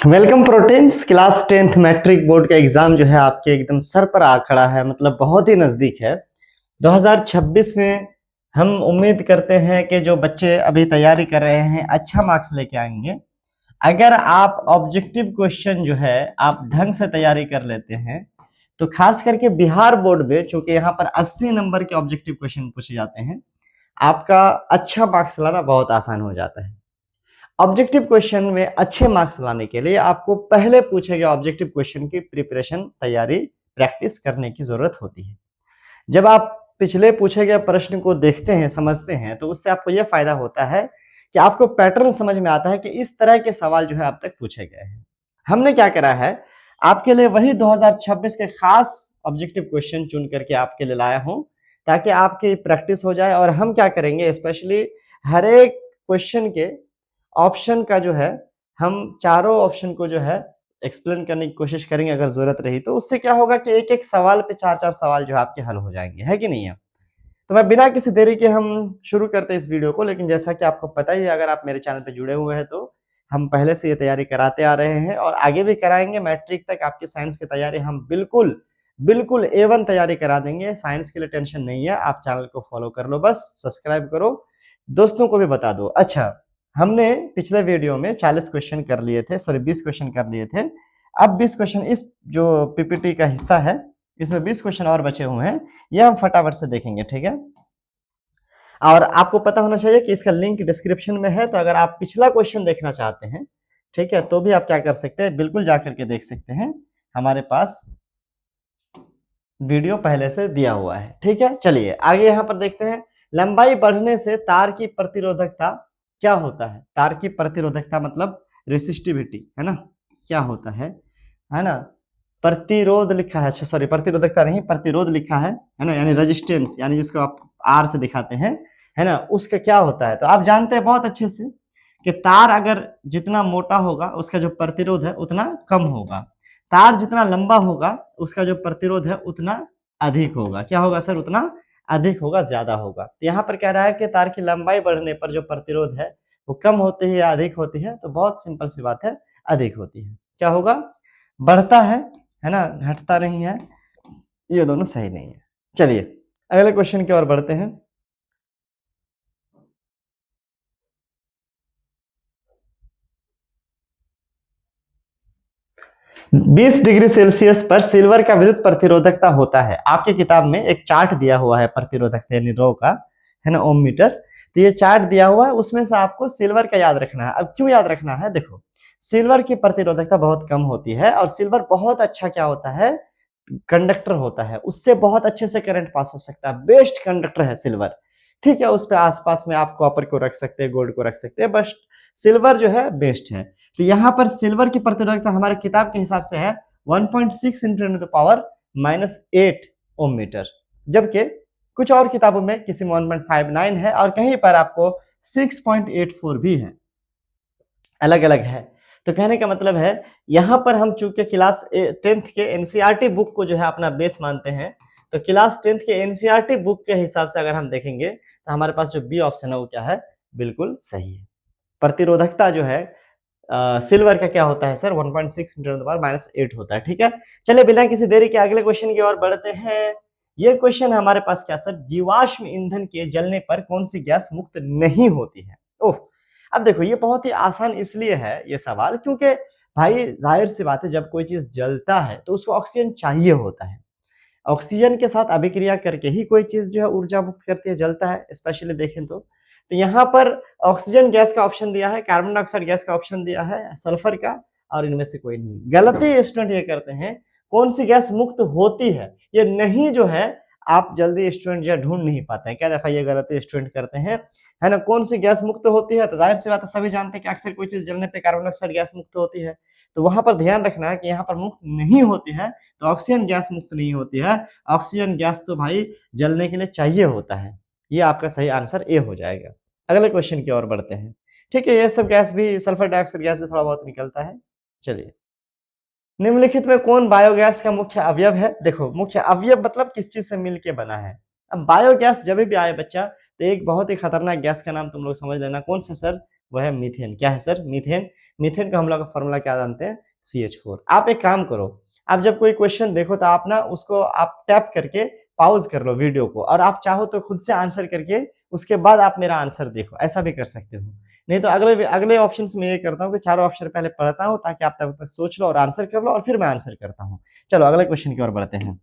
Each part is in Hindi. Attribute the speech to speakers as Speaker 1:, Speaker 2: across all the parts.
Speaker 1: Welcome proteins. Class 10th matric board का एग्जाम जो है आपके एकदम सर पर आ खड़ा है, मतलब बहुत ही नजदीक है। 2026 में हम उम्मीद करते हैं कि जो बच्चे अभी तैयारी कर रहे हैं अच्छा मार्क्स लेके आएंगे। अगर आप ऑब्जेक्टिव क्वेश्चन जो है आप ढंग से तैयारी कर लेते हैं तो खास करके बिहार बोर्ड में, चूंकि यहाँ पर 80 नंबर के ऑब्जेक्टिव क्वेश्चन पूछे जाते हैं, आपका अच्छा मार्क्स लाना बहुत आसान हो जाता है। ऑब्जेक्टिव क्वेश्चन में अच्छे मार्क्स लाने के लिए आपको पहले पूछे गए ऑब्जेक्टिव क्वेश्चन की प्रिपरेशन, तैयारी, प्रैक्टिस करने की जरूरत होती है। जब आप पिछले पूछे गए प्रश्न को देखते हैं, समझते हैं, तो उससे आपको यह फायदा होता है कि आपको पैटर्न समझ में आता है कि इस तरह के सवाल जो है अब तक पूछे गए हैं। हमने क्या करा है, आपके लिए वही 2026 के खास ऑब्जेक्टिव क्वेश्चन चुन करके आपके लिए लाया हूं, ताकि आपकी प्रैक्टिस हो जाए। और हम क्या करेंगे, स्पेशली हर एक क्वेश्चन के ऑप्शन का जो है, हम चारों ऑप्शन को जो है एक्सप्लेन करने की कोशिश करेंगे अगर जरूरत रही तो। उससे क्या होगा कि एक एक सवाल पे चार चार सवाल जो है आपके हल हो जाएंगे, है कि नहीं है। तो मैं बिना किसी देरी के हम शुरू करते हैं इस वीडियो को। लेकिन जैसा कि आपको पता ही है, अगर आप मेरे चैनल पे जुड़े हुए हैं, तो हम पहले से ये तैयारी कराते आ रहे हैं और आगे भी कराएंगे। मैट्रिक तक आपकी साइंस की तैयारी हम बिल्कुल बिल्कुल A1 तैयारी करा देंगे। साइंस के लिए टेंशन नहीं है, आप चैनल को फॉलो कर लो, बस सब्सक्राइब करो, दोस्तों को भी बता दो। अच्छा, हमने पिछले वीडियो में 40 क्वेश्चन कर लिए थे, सॉरी 20 क्वेश्चन कर लिए थे। अब 20 क्वेश्चन, इस जो पीपीटी का हिस्सा है इसमें 20 क्वेश्चन और बचे हुए हैं, ये हम फटाफट से देखेंगे, ठीक है। और आपको पता होना चाहिए कि इसका लिंक डिस्क्रिप्शन में है, तो अगर आप पिछला क्वेश्चन देखना चाहते हैं, ठीक है, तो भी आप क्या कर सकते हैं, बिल्कुल जाकर के देख सकते हैं, हमारे पास वीडियो पहले से दिया हुआ है, ठीक है। चलिए आगे यहाँ पर देखते हैं। लंबाई बढ़ने से तार की प्रतिरोधकता क्या होता है। तार की प्रतिरोधकता मतलब रेसिस्टिविटी, है ना, क्या होता है ना। प्रतिरोध लिखा है, अच्छा सॉरी, प्रतिरोधकता नहीं, प्रतिरोध लिखा है ना, यानी रेजिस्टेंस, यानी जिसको आप आर से दिखाते हैं, है ना, उसका क्या होता है। तो आप जानते हैं बहुत अच्छे से कि तार अगर जितना मोटा होगा उसका जो प्रतिरोध है उतना कम होगा, तार जितना लंबा होगा उसका जो प्रतिरोध है उतना अधिक होगा। क्या होगा सर, उतना अधिक होगा, ज्यादा होगा। तो यहाँ पर कह रहा है कि तार की लंबाई बढ़ने पर जो प्रतिरोध है वो कम होती है या अधिक होती है। तो बहुत सिंपल सी बात है, अधिक होती है। क्या होगा, बढ़ता है ना, घटता नहीं है। ये दोनों सही नहीं है। चलिए अगले क्वेश्चन की ओर बढ़ते हैं। 20 डिग्री सेल्सियस पर सिल्वर का विद्युत प्रतिरोधकता होता है। आपकी किताब में एक चार्ट दिया हुआ है प्रतिरोधकता यानी रो का, है ना, ओम मीटर। तो ये चार्ट दिया हुआ है, उसमें से आपको सिल्वर का याद रखना है। अब क्यों याद रखना है, देखो, सिल्वर की प्रतिरोधकता बहुत कम होती है और सिल्वर बहुत अच्छा क्या होता है, कंडक्टर होता है, उससे बहुत अच्छे से करंट पास हो सकता है, बेस्ट कंडक्टर है सिल्वर, ठीक है। उस पे आसपास में आप कॉपर को रख सकते हैं, गोल्ड को रख सकते हैं, बस सिल्वर जो है बेस्ट है। तो यहाँ पर सिल्वर की प्रतिरोधकता हमारे किताब के हिसाब से है 1.6 × 10⁻⁸ ओम मीटर, जबकि कुछ और किताबों में किसी में 1.59 है और कहीं पर आपको 6.84 भी है, अलग अलग है। तो कहने का मतलब है, यहाँ पर हम चूंकि क्लास 10th के एनसीईआरटी बुक को जो है अपना बेस मानते हैं, तो क्लास 10th के एनसीईआरटी बुक के हिसाब से अगर हम देखेंगे तो हमारे पास जो बी ऑप्शन है वो क्या है, बिल्कुल सही है। प्रतिरोधकता जो है सिल्वर का क्या होता है सर, 1.6 × 10⁻⁸ होता है, ठीक है। चलिए बिना किसी देरी के अगले क्वेश्चन की ओर बढ़ते हैं। ये क्वेश्चन हमारे पास क्या सर, जीवाश्म ईंधन के जलने पर कौन सी गैस मुक्त नहीं होती है। ओह, अब देखो ये बहुत ही आसान इसलिए है ये सवाल, क्योंकि भाई जाहिर सी बात है, जब कोई चीज जलता है तो उसको ऑक्सीजन चाहिए होता है। ऑक्सीजन के साथ अभिक्रिया करके ही कोई चीज जो है ऊर्जा मुक्त करती है, जलता है, स्पेशली देखें तो यहाँ पर ऑक्सीजन गैस का ऑप्शन दिया है, कार्बन डाइऑक्साइड गैस का ऑप्शन दिया है, सल्फर का, और इनमें से कोई नहीं। गलती स्टूडेंट ये करते हैं, कौन सी गैस मुक्त होती है ये नहीं जो है आप जल्दी स्टूडेंट जो ढूंढ नहीं पाते हैं। क्या दफा ये गलती स्टूडेंट करते हैं, है ना। कौन सी गैस मुक्त होती है, तो जाहिर सी बात है सभी जानते हैं कि अक्सर कोई चीज जलने पे कार्बन डाइऑक्साइड गैस मुक्त होती है। तो वहां पर ध्यान रखना है कि यहाँ पर मुक्त नहीं होती है, तो ऑक्सीजन गैस मुक्त नहीं होती है। ऑक्सीजन गैस तो भाई जलने के लिए चाहिए होता है। ये आपका सही आंसर ए हो जाएगा। अगले क्वेश्चन की ओर बढ़ते हैं, ठीक है। ये सब गैस भी, सल्फर डाइऑक्साइड गैस भी थोड़ा बहुत निकलता है। चलिए, निम्नलिखित में कौन बायोगैस का मुख्य अवयव है। देखो, मुख्य अवयव मतलब किस चीज से मिलके बना है। अब बायोगैस जब भी आए बच्चा, तो एक बहुत ही खतरनाक गैस का नाम तुम लोग समझ लेना, कौन सा सर, वो है मीथेन। क्या है सर? मीथेन। मीथेन का हम लोग का फॉर्मूला क्या जानते हैं? CH4। आप एक काम करो, आप जब कोई क्वेश्चन देखो तो आप ना उसको आप टैप करके पॉज कर लो वीडियो को, और आप चाहो तो खुद से आंसर करके उसके बाद आप मेरा आंसर देखो, ऐसा भी कर सकते हो। नहीं तो अगले अगले ऑप्शन में ये करता हूँ कि चारों ऑप्शन पहले पढ़ता हूँ ताकि आप तब तक सोच लो और आंसर कर लो, और फिर मैं आंसर करता हूँ। चलो अगले क्वेश्चन की ओर बढ़ते हैं।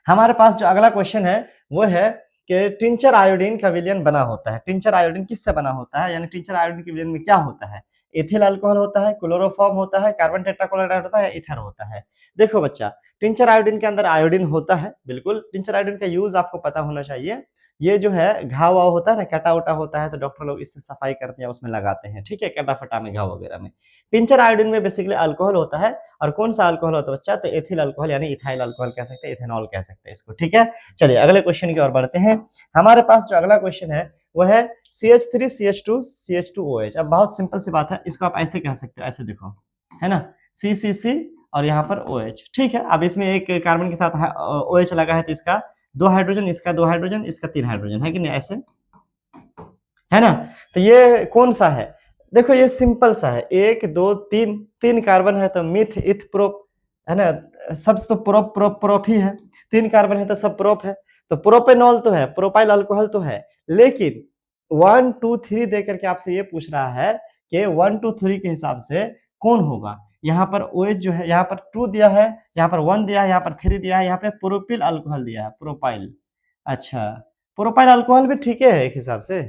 Speaker 1: हमारे पास जो अगला क्वेश्चन है वो है कि टिंचर आयोडीन का विलयन बना होता है। टिंचर आयोडीन किससे बना होता है, यानी टिंचर आयोडीन के विलयन में क्या होता है? एथिल अल्कोहल होता है, क्लोरोफॉर्म होता है, कार्बन टेट्राक्लोराइड होता है, ईथर होता है। देखो बच्चा, टिंचर आयोडीन के अंदर आयोडीन होता है, बिल्कुल। टिंचर आयोडीन का यूज आपको पता होना चाहिए। ये जो है घाव वाव होता है ना, कटा उटा होता है तो डॉक्टर लोग इससे सफाई करते हैं, उसमें लगाते हैं, ठीक है, कटा फटा में, घाव वगैरह में। टिंचर आयोडीन में बेसिकली अल्कोहल होता है, और कौन सा अल्कोहल होता है बच्चा? तो एथिल अल्कोहल यानी इथाइल अल्कोहल कह सकते हैं, इथेनॉल कह सकते हैं इसको, ठीक है। चलिए अगले क्वेश्चन की ओर बढ़ते हैं। हमारे पास जो अगला क्वेश्चन है वो है CH3 CH2 CH2OH। अब बहुत सिंपल सी बात है, इसको आप ऐसे कह सकते हो, ऐसे देखो, है ना, CCC और यहाँ पर OH, ठीक है। अब इसमें एक कार्बन के साथ OH लगा है तो इसका 2 हाइड्रोजन, इसका 2 हाइड्रोजन, इसका 3 हाइड्रोजन, है कि नहीं, ऐसे, है ना। तो ये कौन सा है? देखो ये सिंपल सा है, 1 2 3, 3 कार्बन है तो मिथ इथ प्रोप, है ना, सब तो प्रोप प्रोप प्रोप ही है, 3 कार्बन है तो सब प्रोप है। तो प्रोपेनॉल तो है, प्रोपाइल अल्कोहल तो है, लेकिन 1 2 3 दे करके आपसे ये पूछ रहा है कि 1 2 3 के हिसाब से कौन होगा। यहाँ पर OH जो है, यहाँ पर 2 दिया है, यहाँ पर 1 दिया है, यहाँ पर 3 दिया है, यहाँ पे प्रोपिल अल्कोहल दिया है, प्रोपाइल। अच्छा, प्रोपाइल अल्कोहल भी ठीक है एक हिसाब से,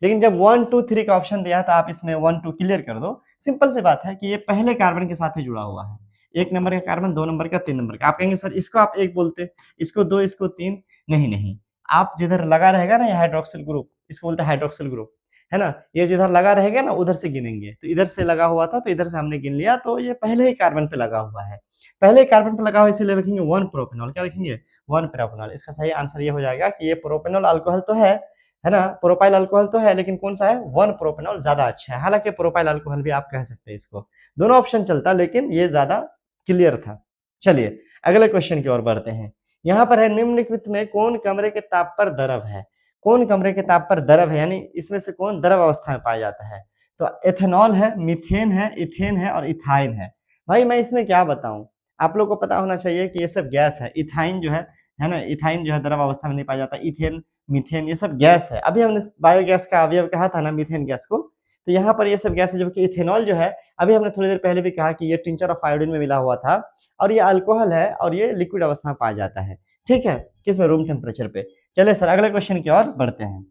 Speaker 1: लेकिन जब 1 2 3 का ऑप्शन दिया है तो आप इसमें 1 2 क्लियर कर दो। सिंपल सी बात है कि ये पहले कार्बन के साथ ही जुड़ा हुआ है, 1 नंबर का कार्बन, 2 नंबर का, 3 नंबर का। आप कहेंगे सर इसको आप 1 बोलते, इसको 2, इसको 3, नहीं नहीं, आप जिधर लगा रहेगा ना ये हाइड्रोक्सिल ग्रुप, इसको बोलते हैं हाइड्रोक्सिल ग्रुप, है ना, ये जिधर लगा रहेगा ना उधर से गिनेंगे। तो इधर से लगा हुआ था तो इधर से हमने गिन लिया, तो ये पहले ही कार्बन पे लगा हुआ है, पहले ही कार्बन पे लगा हुआ, इसीलिए लिखेंगे 1 प्रोपेनॉल। क्या लिखेंगे? 1 प्रोपेनॉल। इसका सही आंसर ये हो जाएगा कि ये प्रोपेनॉल अल्कोहल तो है ना, प्रोपाइल अल्कोहल तो है, लेकिन कौन सा है? 1 प्रोपेनॉल ज्यादा अच्छा है। हालांकि प्रोपाइल अल्कोहल भी आप कह सकते हैं इसको, दोनों ऑप्शन चलता, लेकिन ये ज्यादा क्लियर था। चलिए अगले क्वेश्चन की ओर बढ़ते हैं। यहाँ पर है निम्नलिखित में कौन कमरे के ताप पर द्रव है? कौन कमरे के ताप पर द्रव है, यानी इसमें से कौन द्रव अवस्था में पाया जाता है? तो एथेनॉल है, मीथेन है, इथेन है और इथाइन है। भाई मैं इसमें क्या बताऊं, आप लोग को पता होना चाहिए कि ये सब गैस है। इथाइन जो है ना, इथाइन जो है द्रव अवस्था में नहीं पाया जाता। इथेन, मीथेन, ये सब गैस है। अभी हमने बायोगैस का अवयव कहा था ना, मीथेन गैस को, तो यहाँ पर ये सब गैस है। जबकि इथेनॉल जो है, अभी हमने थोड़ी देर पहले भी कहा कि ये टिंचर ऑफ आयोडीन में मिला हुआ था, और ये अल्कोहल है, और ये लिक्विड अवस्था में पाया जाता है, ठीक है, किसमें? रूम टेम्परेचर पे। चलिए सर अगले क्वेश्चन की ओर बढ़ते हैं।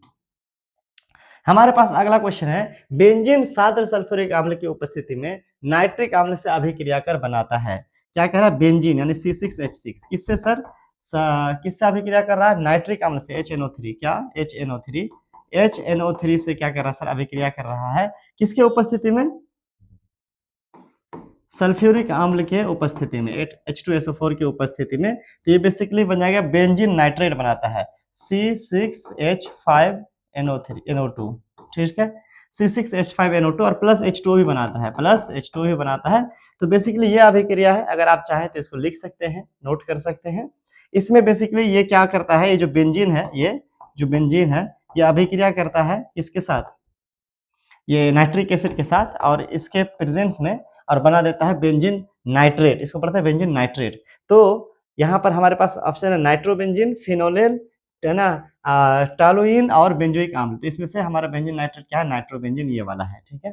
Speaker 1: हमारे पास अगला क्वेश्चन है, बेंजीन साद्र सल्फ्यूरिक अम्ल की उपस्थिति में नाइट्रिक अम्ल से अभिक्रिया कर बनाता है। क्या कह रहा है? बेंजीन यानी C6H6 किससे सर? किससे अभिक्रिया कर रहा है? नाइट्रिक अम्ल से, HNO3। क्या? HNO3 से क्या कर रहा है सर? अभिक्रिया कर रहा है, किसके उपस्थिति में? सल्फ्यूरिक अम्ल के उपस्थिति में, H2SO4 की उपस्थिति में। तो ये बेसिकली बन जाएगा बेंजीन नाइट्रेट बनाता है, C6H5NO2, ठीक है, C6H5NO2 और प्लस H2O भी बनाता है, प्लस H2O भी बनाता है। तो बेसिकली ये अभिक्रिया है, अगर आप चाहें तो इसको लिख सकते हैं, नोट कर सकते हैं। इसमें बेसिकली ये क्या करता है, ये जो बेंजीन है, ये जो बेंजीन है, ये अभिक्रिया करता है किसके साथ? ये नाइट्रिक एसिड के साथ, और इसके प्रेजेंस में, और बना देता है बेंजीन नाइट्रेट, इसको पढ़ते हैं बेंजीन नाइट्रेट। तो यहाँ पर हमारे पास ऑप्शन है नाइट्रोबेंजीन, फिनोलेल, है ना, टॉलुइन और बेंजोइक अम्ल। तो इसमें से हमारा बेंजीन नाइट्रेट क्या है? नाइट्रोबेंजीन, ये वाला है, ठीक है,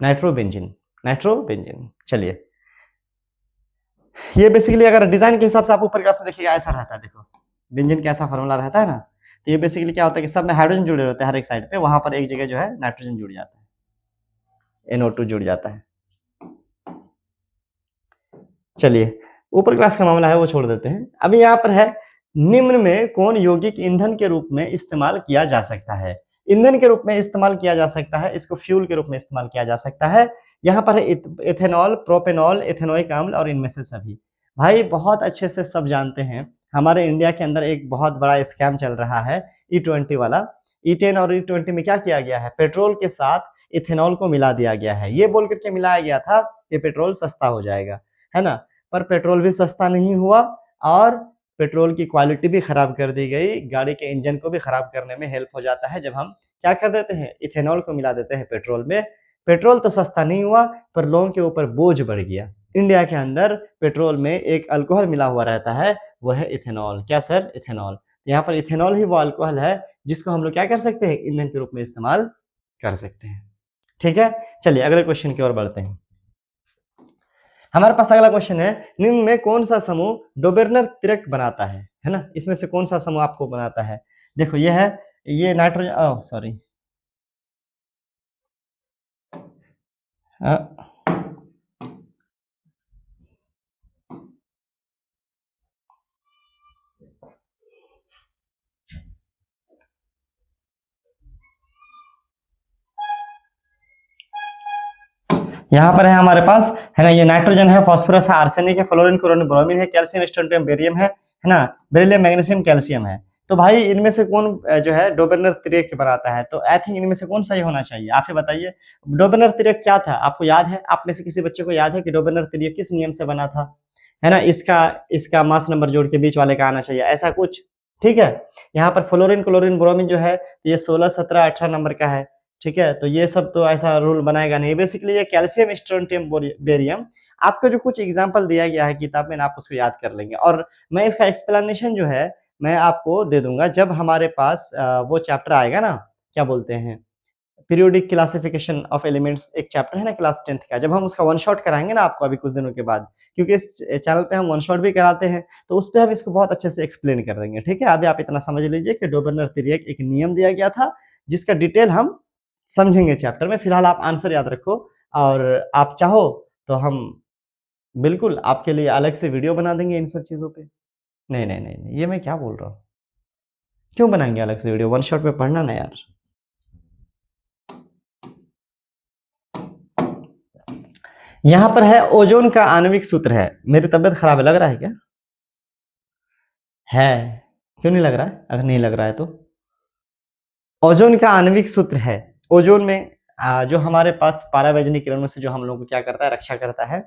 Speaker 1: नाइट्रोबेंजीन, नाइट्रोबेंजीन। चलिए ये बेसिकली अगर डिजाइन के हिसाब से आप ऊपर क्लास में देखिएगा ऐसा रहता है, देखो बेंजीन का ऐसा फॉर्मूला रहता है ना। तो ये बेसिकली क्या होता है कि सब में हाइड्रोजन जुड़े रहते हैं हर एक साइड पे, वहां पर एक जगह जो है नाइट्रोजन जुड़ जाता है, NO2 जुड़ जाता है। चलिए ऊपर क्लास का मामला है वो छोड़ देते हैं। अभी यहाँ पर है, निम्न में कौन यौगिक ईंधन के रूप में इस्तेमाल किया जा सकता है? ईंधन के रूप में इस्तेमाल किया जा सकता है, इसको फ्यूल के रूप में इस्तेमाल किया जा सकता है। यहाँ पर है एथेनॉल, प्रोपेनॉल, एथेनोइक अम्ल और इनमें से सभी। भाई बहुत अच्छे से सब जानते हैं, हमारे इंडिया के अंदर एक बहुत बड़ा स्कैम चल रहा है, E20 वाला। E10 और E20 में क्या किया गया है? पेट्रोल के साथ इथेनॉल को मिला दिया गया है, ये बोल करके मिलाया गया था कि पेट्रोल सस्ता हो जाएगा, है ना, पर पेट्रोल भी सस्ता नहीं हुआ, और पेट्रोल की क्वालिटी भी खराब कर दी गई। गाड़ी के इंजन को भी खराब करने में हेल्प हो जाता है जब हम क्या कर देते हैं, इथेनॉल को मिला देते हैं पेट्रोल में। पेट्रोल तो सस्ता नहीं हुआ पर लोगों के ऊपर बोझ बढ़ गया। इंडिया के अंदर पेट्रोल में एक अल्कोहल मिला हुआ रहता है, वो है इथेनॉल। क्या सर, इथेनॉल। यहाँ पर इथेनॉल ही वो अल्कोहल है जिसको हम लोग क्या कर सकते हैं, ईंधन के रूप में इस्तेमाल कर सकते हैं। ठीक है, चलिए अगले क्वेश्चन की ओर बढ़ते हैं। हमारे पास अगला क्वेश्चन है, निम्न में कौन सा समूह डोबेर्नर त्रिक बनाता है ना, इसमें से कौन सा समूह आपको बनाता है। देखो ये है, ये नाइट्रोजन, सॉरी, यहाँ पर है हमारे पास, है ना, ये नाइट्रोजन है, फास्फोरस है, आर्सेनिक है, फ्लोरीन, क्लोरीन, ब्रोमीन है, कैल्शियम, स्ट्रोंटियम, बेरियम है ना, बेरिलियम, मैग्नीशियम, कैल्शियम है। तो भाई इनमें से कौन जो है डोबेर्नर त्रिक बनाता है, तो आई थिंक इनमें से कौन सा ही होना चाहिए, आप ही बताइए। डोबेर्नर त्रिक क्या था, आपको याद है, आप में से किसी बच्चे को याद है कि डोबेर्नर त्रिक किस नियम से बना था, है ना, इसका इसका मास नंबर जोड़ के बीच वाले का आना चाहिए, ऐसा कुछ। ठीक है, यहाँ पर फ्लोरीन, क्लोरीन, ब्रोमीन जो है ये 16, 17, 18 नंबर का है। ठीक है, तो ये सब तो ऐसा रूल बनाएगा नहीं। बेसिकली ये कैल्शियम, स्ट्रोंटियम, बेरियम, आपको जो कुछ एग्जांपल दिया गया है किताब में, आप उसको याद कर लेंगे। और मैं इसका एक्सप्लेनेशन जो है मैं आपको दे दूंगा जब हमारे पास वो चैप्टर आएगा ना, क्या बोलते हैं, पीरियोडिक क्लासिफिकेशन ऑफ एलिमेंट्स, एक चैप्टर है ना क्लास 10th का, जब हम उसका वन शॉट कराएंगे ना आपको अभी कुछ दिनों के बाद, क्योंकि इस चैनल पे हम वन शॉट भी कराते हैं, तो उस पर हम इसको बहुत अच्छे से एक्सप्लेन कर देंगे। ठीक है, अभी आप इतना समझ लीजिए कि डोबेर्नर त्रिक एक नियम दिया गया था जिसका डिटेल हम समझेंगे चैप्टर में। फिलहाल आप आंसर याद रखो, और आप चाहो तो हम बिल्कुल आपके लिए अलग से वीडियो बना देंगे इन सब चीज़ों पे। नहीं नहीं नहीं नहीं, ये मैं क्या बोल रहा हूँ, क्यों बनाएंगे अलग से वीडियो, वन शॉट में पढ़ना ना यार। यहाँ पर है ओजोन का आणविक सूत्र है। मेरी तबीयत खराब है, लग रहा है क्या है, क्यों नहीं लग रहा है, अगर नहीं लग रहा है तो ओजोन का आणविक सूत्र है। ओजोन में जो हमारे पास परावैजनिक किरणों से जो हम लोगों को क्या करता है, रक्षा करता है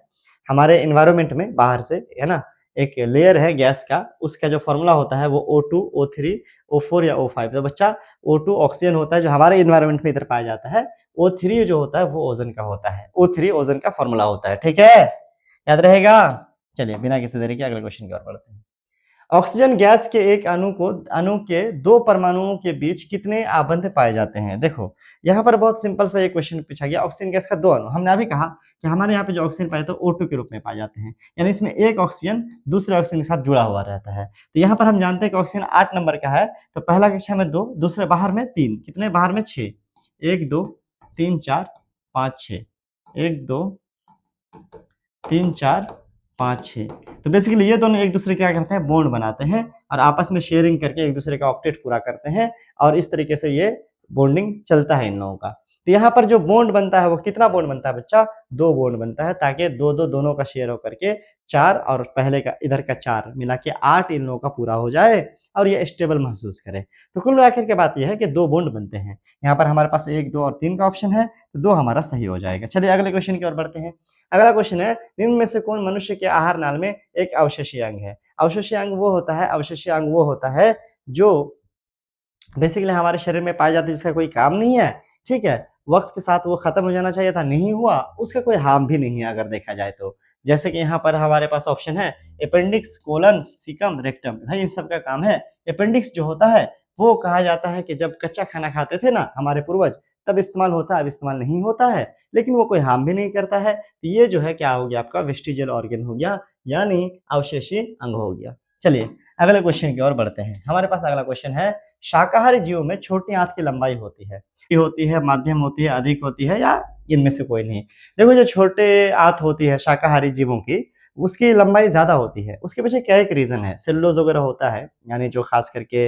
Speaker 1: हमारे एनवायरमेंट में बाहर से, है ना, एक लेयर है गैस का, उसका जो फॉर्मूला होता है वो O2, O3, O4 या O5। तो बच्चा O2 ऑक्सीजन होता है जो हमारे एनवायरमेंट में इधर पाया जाता है, O3 जो होता है वो ओजोन का होता है, O3 ओजोन का फॉर्मूला होता है। ठीक है, याद रहेगा। चलिए बिना किसी देरी के अगले क्वेश्चन की ओर बढ़ते हैं। ऑक्सीजन गैस के एक अणु के दो परमाणुओं के बीच कितने आबंध पाए जाते हैं। देखो यहाँ पर बहुत सिंपल सा एक क्वेश्चन पूछा गया, ऑक्सीजन गैस का दो अणु, हमने अभी कहा कि हमारे यहाँ पे जो ऑक्सीजन पाए तो O2 के रूप में पाए जाते हैं, यानी इसमें एक ऑक्सीजन दूसरे ऑक्सीजन के साथ जुड़ा हुआ रहता है। तो यहाँ पर हम जानते हैं कि ऑक्सीजन 8 नंबर का है, तो पहला कक्षा में 2, दूसरे बाहर में 3, कितने बाहर में 6, 1 2 3 4 5 6, 1 2 3 4 5 6। तो बेसिकली ये दोनों एक दूसरे क्या करते हैं, बॉन्ड बनाते हैं और आपस में शेयरिंग करके एक दूसरे का ऑक्टेट पूरा करते हैं, और इस तरीके से ये बॉन्डिंग चलता है इन लोगों का। तो यहाँ पर जो बॉन्ड बनता है वो कितना बॉन्ड बनता है बच्चा, 2 बॉन्ड बनता है, ताकि 2 दोनों का शेयर होकर के 4 और पहले का इधर का 4 मिला के 8 इन लोगों का पूरा हो जाए और ये स्टेबल महसूस करे। तो कुल मिलाकर के बात यह है कि 2 बॉन्ड बनते हैं। यहाँ पर हमारे पास 1 2 और 3 का ऑप्शन है, तो 2 हमारा सही हो जाएगा। चलिए अगले क्वेश्चन की ओर बढ़ते हैं। अगला क्वेश्चन है, निम्न में से कौन मनुष्य के आहार नाल में एक अवशेषीय अंग है। अवशेषीय अंग वो होता है जो बेसिकली हमारे शरीर में पाया जाता है, जिसका कोई काम नहीं है। ठीक है, वक्त के साथ वो खत्म हो जाना चाहिए था, नहीं हुआ, उसका कोई हार्म भी नहीं है अगर देखा जाए तो। जैसे कि यहाँ पर हमारे पास ऑप्शन है अपेंडिक्स, कोलन, सीकम, रेक्टम। भाई इन सब का काम है। अपेंडिक्स जो होता है वो कहा जाता है कि जब कच्चा खाना खाते थे ना हमारे पूर्वज, तब इस्तेमाल होता है, अब इस्तेमाल नहीं होता है, लेकिन वो कोई हार्म भी नहीं करता है। तो ये जो है क्या हो गया, आपका वेस्टिजियल ऑर्गन हो गया, यानी अवशेषीय अंग हो गया। चलिए अगले क्वेश्चन की ओर बढ़ते हैं। हमारे पास अगला क्वेश्चन है, शाकाहारी जीवों में छोटी आंत की लंबाई होती है, मध्यम होती है, अधिक होती है, या इनमें से कोई नहीं। देखो जो छोटे आंत होती है शाकाहारी जीवों की, उसकी लंबाई ज्यादा होती है। उसके पीछे क्या एक रीजन है, सेलुलोज वगैरह होता है, यानी जो खास करके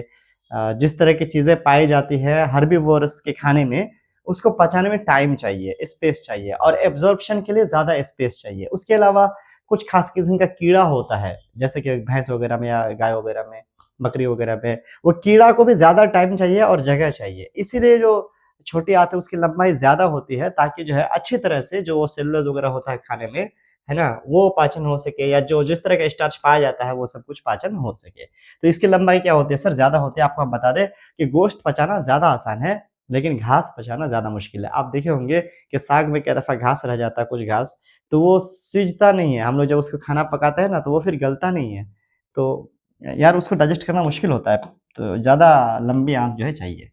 Speaker 1: जिस तरह की चीजें पाई जाती है हर्बीवोरस के खाने में, उसको पचाने में टाइम चाहिए, स्पेस चाहिए, और एब्जॉर्प्शन के लिए ज्यादा स्पेस चाहिए। उसके अलावा कुछ खास किस्म का कीड़ा होता है, जैसे कि भैंस वगैरह में या गाय वगैरह में, बकरी वगैरह में, वो कीड़ा को भी ज्यादा टाइम चाहिए और जगह चाहिए। इसीलिए जो छोटी आंत है उसकी लंबाई ज्यादा होती है, ताकि जो है अच्छी तरह से जो सेलुलोज वगैरह होता है खाने में, है ना, वो पाचन हो सके, या जो जिस तरह का स्टार्च पाया जाता है वो सब कुछ पाचन हो सके। तो इसकी लंबाई क्या होती है सर, ज्यादा होती है। आपको हम बता दें कि गोश्त पचाना ज्यादा आसान है, लेकिन घास पचाना ज़्यादा मुश्किल है। आप देखे होंगे कि साग में कई दफ़ा घास रह जाता है, कुछ घास, तो वो सिजता नहीं है। हम लोग जब उसको खाना पकाते हैं ना, तो वो फिर गलता नहीं है। तो यार उसको डाइजेस्ट करना मुश्किल होता है, तो ज़्यादा लंबी आँच जो है चाहिए।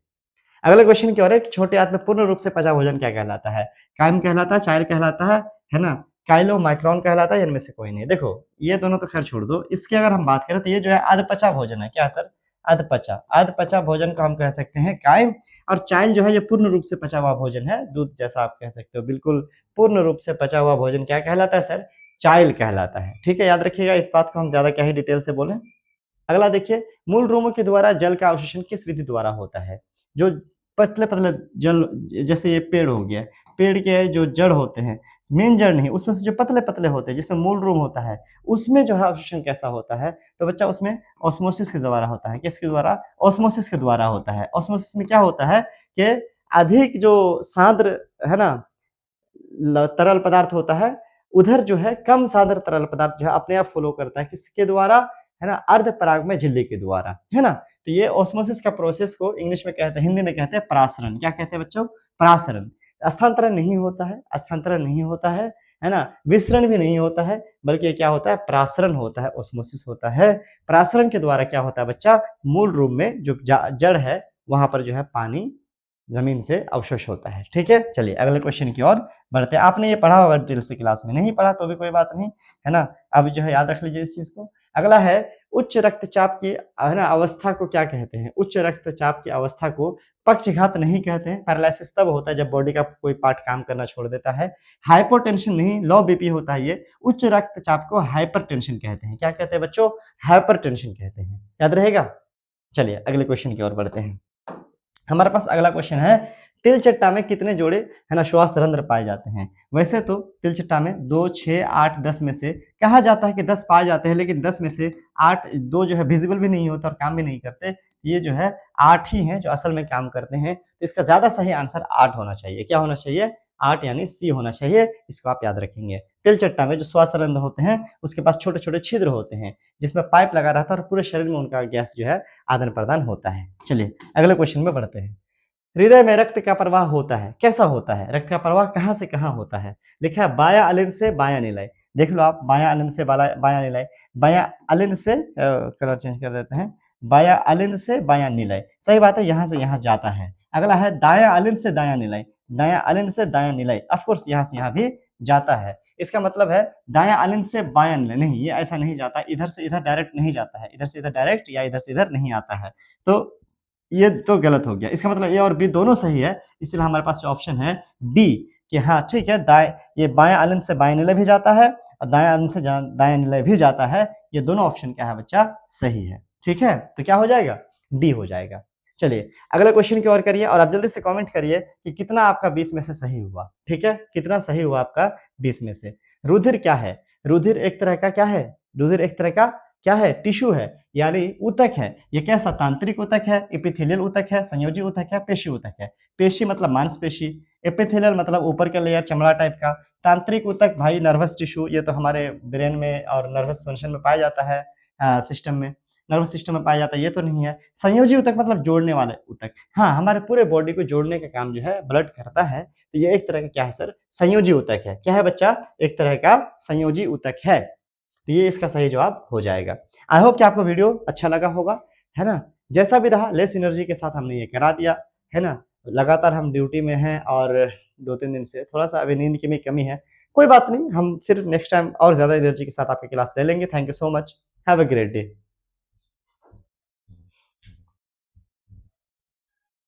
Speaker 1: अगला क्वेश्चन क्या हो रहा है कि छोटे आँत में पूर्ण रूप से पचा भोजन क्या कहलाता है? काइम कहलाता है, चाइल कहलाता है ना? काइलो माइक्रोन कहलाता है, या इनमें से कोई नहीं। देखो, ये दोनों तो खैर छोड़ दो, इसकी अगर हम बात करें तो ये जो है अधपचा भोजन है। क्या सर? अधपचा। अधपचा भोजन को हम कह सकते हैं काइम, और चाइल जो है ये पूर्ण रूप से पचा हुआ भोजन है, दूध जैसा आप कह सकते हो। बिल्कुल पूर्ण रूप से पचा हुआ भोजन क्या कहलाता है सर? चाइल कहलाता है। ठीक है, याद रखिएगा, इस बात को हम ज़्यादा क्या ही डिटेल से बोलें। अगला देखिए, मूल रोमों के द्वारा जल का अवशोषण किस विधि द्वारा होता है? जो पतले-पतले जल, जैसे ये पेड़ हो गया, पेड़ के जो जड़ होते हैं, मेन जड़ नहीं, उसमें से जो पतले-पतले होते हैं, जिसमें मूल रोम होता है, उसमें जो है अवशोषण कैसा होता है? तो बच्चा उसमें ऑस्मोसिस के द्वारा होता है। किसके द्वारा? ऑस्मोसिस के द्वारा होता है। ऑस्मोसिस में क्या होता है कि अधिक जो सांद्र है ना तरल पदार्थ होता है, उधर जो है कम सान्द्र तरल पदार्थ जो है अपने आप फ्लो करता है। किसके द्वारा? है ना? अर्धपराग में झिल्ली के द्वारा, है ना? तो ये ऑस्मोसिस का प्रोसेस को इंग्लिश में कहते हैं, हिंदी में कहते हैं परासरण। क्या कहते हैं बच्चों? परासरण। स्थानांतरण नहीं होता है, स्थानांतरण नहीं होता है ना? विसरण भी नहीं होता है, बल्कि क्या होता है? परासरण होता है, ऑस्मोसिस होता है। परासरण के द्वारा क्या होता है बच्चा? मूल रूप में जो जड़ है, वहां पर जो है पानी जमीन से अवशोष होता है। ठीक है, चलिए अगले क्वेश्चन की ओर बढ़ते हैं। आपने ये पढ़ा होगा डिटेल से क्लास में, नहीं पढ़ा तो भी कोई बात नहीं, है ना? अब जो है याद रख लीजिए इस चीज को। अगला है, उच्च रक्तचाप की है ना अवस्था को क्या कहते हैं? उच्च रक्तचाप की अवस्था को पक्षघात नहीं कहते हैं। पैरालिसिस तब होता है जब बॉडी का कोई पार्ट काम करना छोड़ देता है। हाइपोटेंशन नहीं, लो बीपी होता है ये। उच्च रक्तचाप को हाइपरटेंशन कहते हैं। क्या कहते हैं बच्चों? हाइपरटेंशन कहते हैं। याद रहेगा? चलिए अगले क्वेश्चन की ओर बढ़ते हैं। हमारे पास अगला क्वेश्चन है, तिलचट्टा में कितने जोड़े है ना श्वास रंध्र पाए जाते हैं? वैसे तो तिलचट्टा में 2, 6, 8, 10 में से कहा जाता है कि 10 पाए जाते हैं, लेकिन 10 में से 8, 2 जो है विजिबल भी नहीं होता और काम भी नहीं करते। ये जो है 8 ही हैं जो असल में काम करते हैं। तो इसका ज्यादा सही आंसर 8 होना चाहिए। क्या होना चाहिए? 8 यानी सी होना चाहिए। इसको आप याद रखेंगे। तिलचट्टा में जो श्वास रंध्र होते हैं, उसके पास छोटे छोटे छिद्र होते हैं, जिसमें पाइप लगा रहता है और पूरे शरीर में उनका गैस जो है आदान प्रदान होता है। चलिए अगले क्वेश्चन में बढ़ते हैं। हृदय में रक्त का प्रवाह होता है, कैसा होता है? रक्त का प्रवाह कहाँ से कहाँ होता है? लिखा है बाया अलिंद से बाया निलय। देख लो आप, बाया अलिंद से बाया निलय, बाया अलिंद से कलर चेंज कर देते हैं, बाया अलिंद से बाया निलय। सही बात है, यहाँ से यहाँ जाता है। अगला है दाया अलिंद से दाया निलय, दाया अलिंद से दाया निलय, ऑफकोर्स यहाँ से यहाँ भी जाता है। इसका मतलब है दाया अलिंद से बाया निलय नहीं, ये ऐसा नहीं जाता, इधर से इधर डायरेक्ट नहीं जाता है, इधर से इधर डायरेक्ट या इधर से इधर नहीं आता है। तो ये तो गलत हो गया। इसका मतलब ए और बी दोनों सही है, इसलिए हमारे पास जो ऑप्शन है डी, कि हाँ ठीक है, ये बाएं अलिंद से बाएं निलय भी जाता है और दाएं अलिंद से दाएं निलय भी जाता है। ये दोनों ऑप्शन क्या है बच्चा? सही है। ठीक है, तो क्या हो जाएगा? डी हो जाएगा। चलिए अगले क्वेश्चन की ओर करिए और आप जल्दी से कमेंट करिए कि कितना आपका 20 में से सही हुआ। ठीक है, कितना सही हुआ आपका 20 में से। रुधिर क्या है? रुधिर एक तरह का क्या है? रुधिर एक तरह का क्या है? टिश्यू है, यानी ऊतक है। ये कैसा? तांत्रिक ऊतक है, एपिथेलियल ऊतक है, संयोजी ऊतक है, पेशी ऊतक है। पेशी मतलब मांसपेशी, एपिथेलियल मतलब ऊपर का लेयर चमड़ा टाइप का, तांत्रिक ऊतक भाई नर्वस टिश्यू, ये तो हमारे ब्रेन में और नर्वस फंक्शन में पाया जाता है, सिस्टम में, नर्वस सिस्टम में पाया जाता है, ये तो नहीं है। संयोजी ऊतक मतलब जोड़ने वाले ऊतक, हाँ हमारे पूरे बॉडी को जोड़ने का काम जो है ब्लड करता है। तो ये एक तरह का क्या है सर? संयोजी ऊतक है। क्या है बच्चा? एक तरह का संयोजी ऊतक है। तो ये इसका सही जवाब हो जाएगा। आई होप कि आपको वीडियो अच्छा लगा होगा, है ना? जैसा भी रहा, लेस एनर्जी के साथ हमने ये करा दिया, है ना? लगातार हम ड्यूटी में हैं और 2-3 दिन से थोड़ा सा अभी नींद की भी कमी है। कोई बात नहीं, हम फिर नेक्स्ट टाइम और ज़्यादा एनर्जी के साथ आपकी क्लास ले लेंगे। Thank you so much. Have a great day.